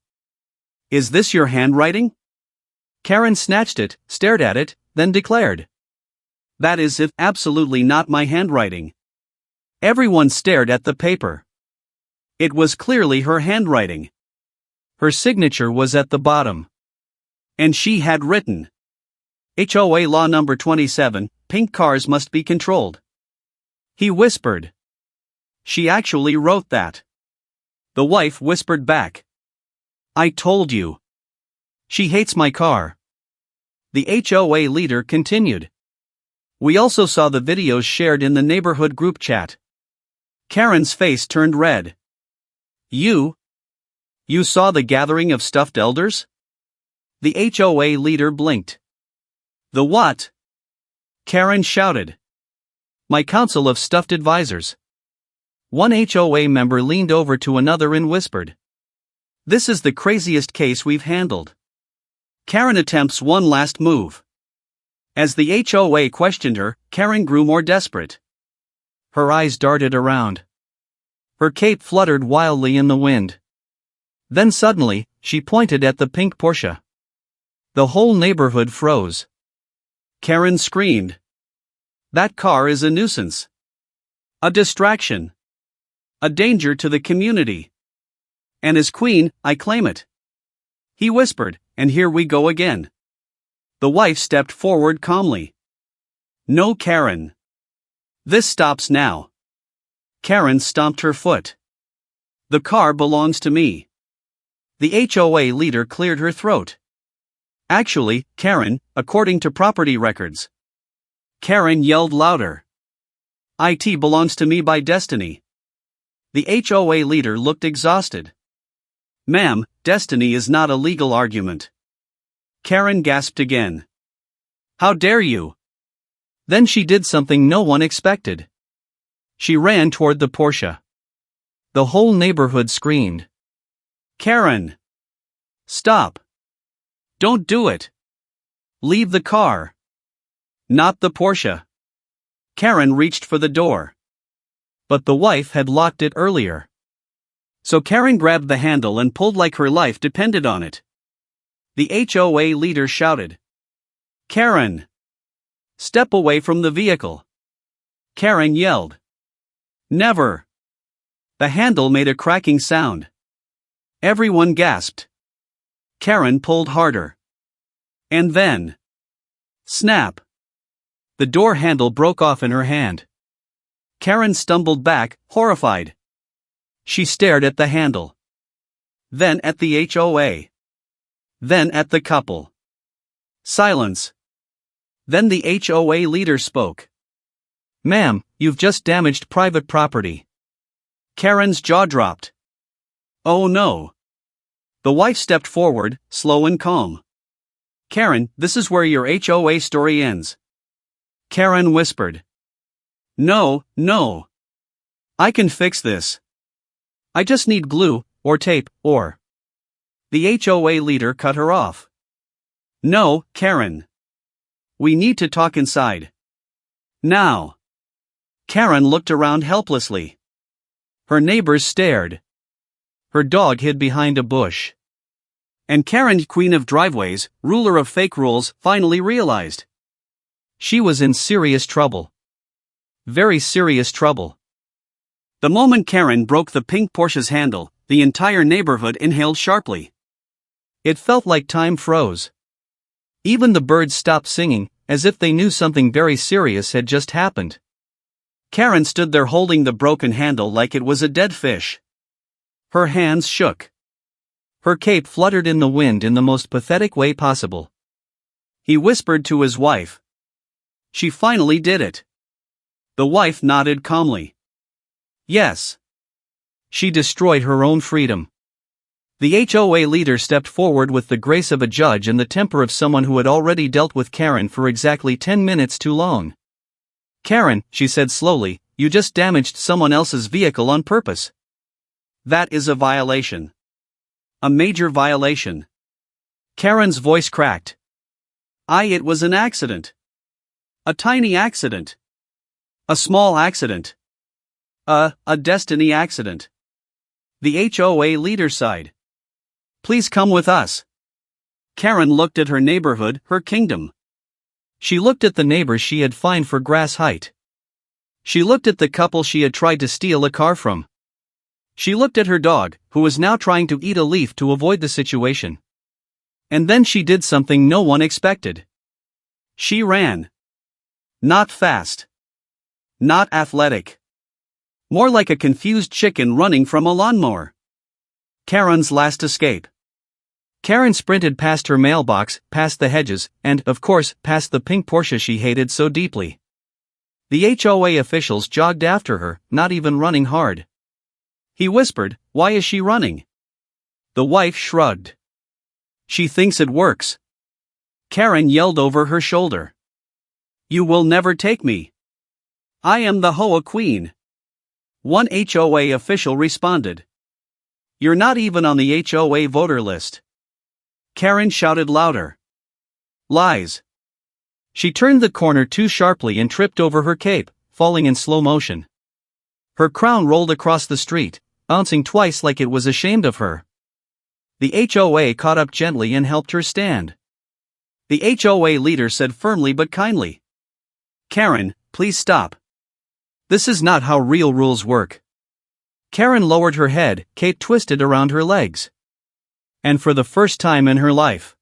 "Is this your handwriting?" Karen snatched it, stared at it, then declared, "That is absolutely not my handwriting." Everyone stared at the paper. It was clearly her handwriting. Her signature was at the bottom. And she had written, "HOA Law Number 27, pink cars must be controlled." He whispered, "She actually wrote that." The wife whispered back, "I told you. She hates my car." The HOA leader continued, "We also saw the videos shared in the neighborhood group chat." Karen's face turned red. You saw the gathering of stuffed elders?" The HOA leader blinked. "The what?" Karen shouted. "My council of stuffed advisors." One HOA member leaned over to another and whispered, "This is the craziest case we've handled." Karen attempts one last move. As the HOA questioned her, Karen grew more desperate. Her eyes darted around. Her cape fluttered wildly in the wind. Then suddenly, she pointed at the pink Porsche. The whole neighborhood froze. Karen screamed, "That car is a nuisance. A distraction. A danger to the community. And as queen, I claim it." He whispered, "And here we go again." The wife stepped forward calmly. "No, Karen. This stops now." Karen stomped her foot. "The car belongs to me." The HOA leader cleared her throat. "Actually, Karen, according to property records." Karen yelled louder. "It belongs to me by destiny." The HOA leader looked exhausted. "Ma'am, destiny is not a legal argument." Karen gasped again. "How dare you?" Then she did something no one expected. She ran toward the Porsche. The whole neighborhood screamed. "Karen! Stop! Don't do it! Leave the car! Not the Porsche!" Karen reached for the door. But the wife had locked it earlier. So Karen grabbed the handle and pulled like her life depended on it. The HOA leader shouted, "Karen! Step away from the vehicle." Karen yelled, "Never!" The handle made a cracking sound. Everyone gasped. Karen pulled harder. And then, snap! The door handle broke off in her hand. Karen stumbled back, horrified. She stared at the handle. Then at the HOA. Then at the couple. Silence. Then the HOA leader spoke. Ma'am, you've just damaged private property. Karen's jaw dropped. Oh no. The wife stepped forward, slow and calm. Karen, this is where your HOA story ends. Karen whispered. No, no. I can fix this. I just need glue, or tape, or. The HOA leader cut her off. No, Karen. We need to talk inside. Now. Karen looked around helplessly. Her neighbors stared. Her dog hid behind a bush. And Karen, queen of driveways, ruler of fake rules, finally realized. She was in serious trouble. Very serious trouble. The moment Karen broke the pink Porsche's handle, the entire neighborhood inhaled sharply. It felt like time froze. Even the birds stopped singing, as if they knew something very serious had just happened. Karen stood there holding the broken handle like it was a dead fish. Her hands shook. Her cape fluttered in the wind in the most pathetic way possible. He whispered to his wife. She finally did it. The wife nodded calmly. Yes. She destroyed her own freedom. The HOA leader stepped forward with the grace of a judge and the temper of someone who had already dealt with Karen for exactly 10 minutes too long. Karen, she said slowly, you just damaged someone else's vehicle on purpose. That is a violation. A major violation. Karen's voice cracked. It was an accident. A tiny accident. A small accident. A destiny accident. The HOA leader sighed. Please come with us. Karen looked at her neighborhood, her kingdom. She looked at the neighbors she had fined for grass height. She looked at the couple she had tried to steal a car from. She looked at her dog, who was now trying to eat a leaf to avoid the situation. And then she did something no one expected. She ran. Not fast. Not athletic. More like a confused chicken running from a lawnmower. Karen's last escape. Karen sprinted past her mailbox, past the hedges, and, of course, past the pink Porsche she hated so deeply. The HOA officials jogged after her, not even running hard. He whispered, Why is she running? The wife shrugged. She thinks it works. Karen yelled over her shoulder. You will never take me. I am the HOA queen. One HOA official responded. You're not even on the HOA voter list. Karen shouted louder. Lies. She turned the corner too sharply and tripped over her cape, falling in slow motion. Her crown rolled across the street, bouncing twice like it was ashamed of her. The HOA caught up gently and helped her stand. The HOA leader said firmly but kindly. Karen, please stop. This is not how real rules work. Karen lowered her head, cape twisted around her legs. And for the first time in her life,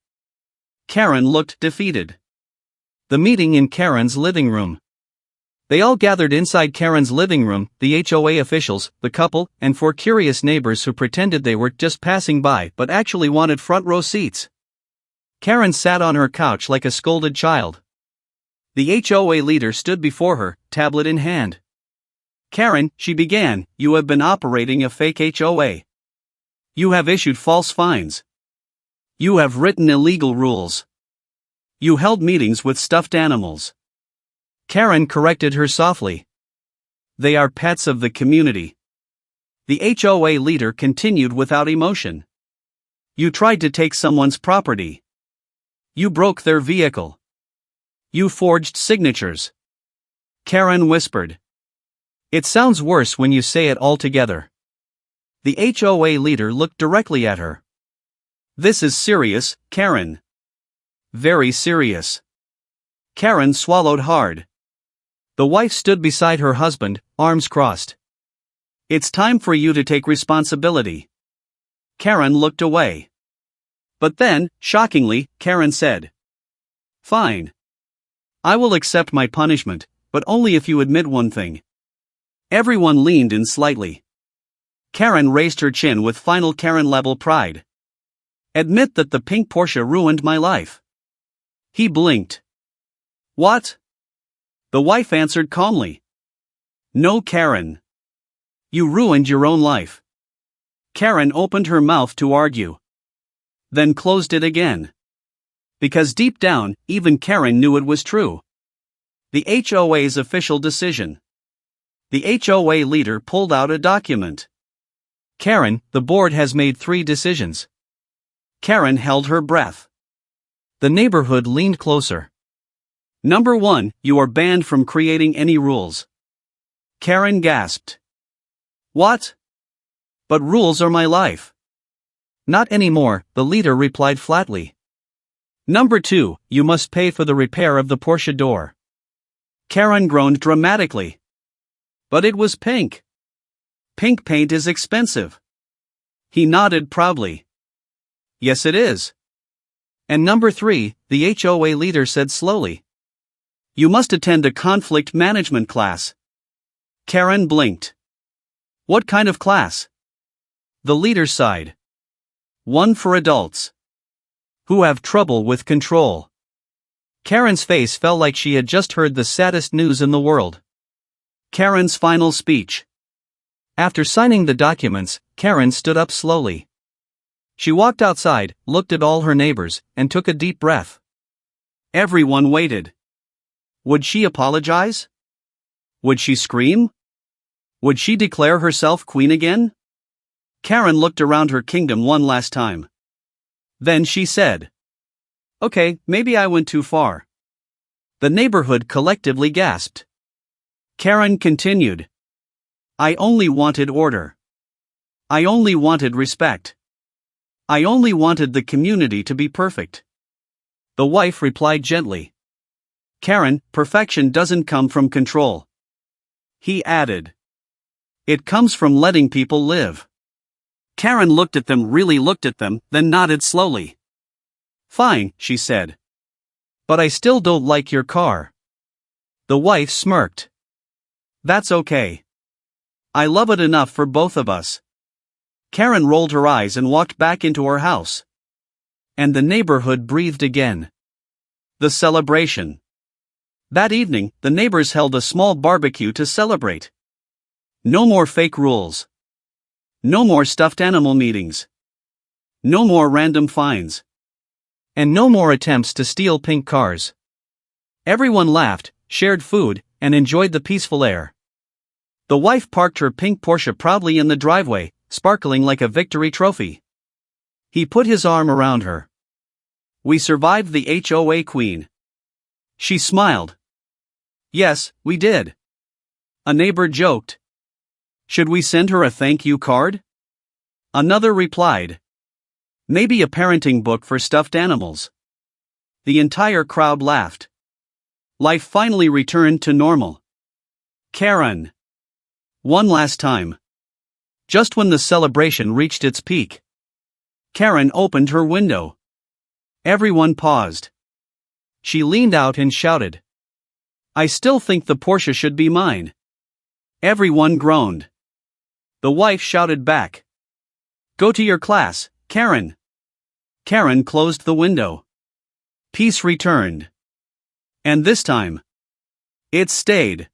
Karen looked defeated. The meeting in Karen's living room. They all gathered inside Karen's living room, the HOA officials, the couple, and 4 curious neighbors who pretended they were just passing by but actually wanted front row seats. Karen sat on her couch like a scolded child. The HOA leader stood before her, tablet in hand. Karen, she began, you have been operating a fake HOA. You have issued false fines. You have written illegal rules. You held meetings with stuffed animals. Karen corrected her softly. They are pets of the community. The HOA leader continued without emotion. You tried to take someone's property. You broke their vehicle. You forged signatures. Karen whispered. It sounds worse when you say it all together. The HOA leader looked directly at her. This is serious, Karen. Very serious. Karen swallowed hard. The wife stood beside her husband, arms crossed. It's time for you to take responsibility. Karen looked away. But then, shockingly, Karen said. Fine. I will accept my punishment, but only if you admit one thing. Everyone leaned in slightly. Karen raised her chin with final Karen-level pride. Admit that the pink Porsche ruined my life. He blinked. What? The wife answered calmly. No, Karen. You ruined your own life. Karen opened her mouth to argue. Then closed it again. Because deep down, even Karen knew it was true. The HOA's official decision. The HOA leader pulled out a document. Karen, the board has made 3 decisions. Karen held her breath. The neighborhood leaned closer. Number 1, you are banned from creating any rules. Karen gasped. What? But rules are my life. Not anymore, the leader replied flatly. Number 2, you must pay for the repair of the Porsche door. Karen groaned dramatically. But it was pink. Pink paint is expensive. He nodded proudly. Yes, it is. And number 3, the HOA leader said slowly. You must attend a conflict management class. Karen blinked. What kind of class? The leader sighed. One for adults who have trouble with control. Karen's face felt like she had just heard the saddest news in the world. Karen's final speech. After signing the documents, Karen stood up slowly. She walked outside, looked at all her neighbors, and took a deep breath. Everyone waited. Would she apologize? Would she scream? Would she declare herself queen again? Karen looked around her kingdom one last time. Then she said, Okay, maybe I went too far. The neighborhood collectively gasped. Karen continued. I only wanted order. I only wanted respect. I only wanted the community to be perfect. The wife replied gently. Karen, perfection doesn't come from control. He added. It comes from letting people live. Karen really looked at them, then nodded slowly. Fine, she said. But I still don't like your car. The wife smirked. That's okay. I love it enough for both of us. Karen rolled her eyes and walked back into her house. And the neighborhood breathed again. The celebration. That evening, the neighbors held a small barbecue to celebrate. No more fake rules. No more stuffed animal meetings. No more random fines. And no more attempts to steal pink cars. Everyone laughed, shared food, and enjoyed the peaceful air. The wife parked her pink Porsche proudly in the driveway, sparkling like a victory trophy. He put his arm around her. We survived the HOA queen. She smiled. Yes, we did. A neighbor joked. Should we send her a thank you card? Another replied. Maybe a parenting book for stuffed animals. The entire crowd laughed. Life finally returned to normal. Karen. One last time. Just when the celebration reached its peak. Karen opened her window. Everyone paused. She leaned out and shouted. I still think the Porsche should be mine. Everyone groaned. The wife shouted back. Go to your class, Karen. Karen closed the window. Peace returned. And this time, it stayed.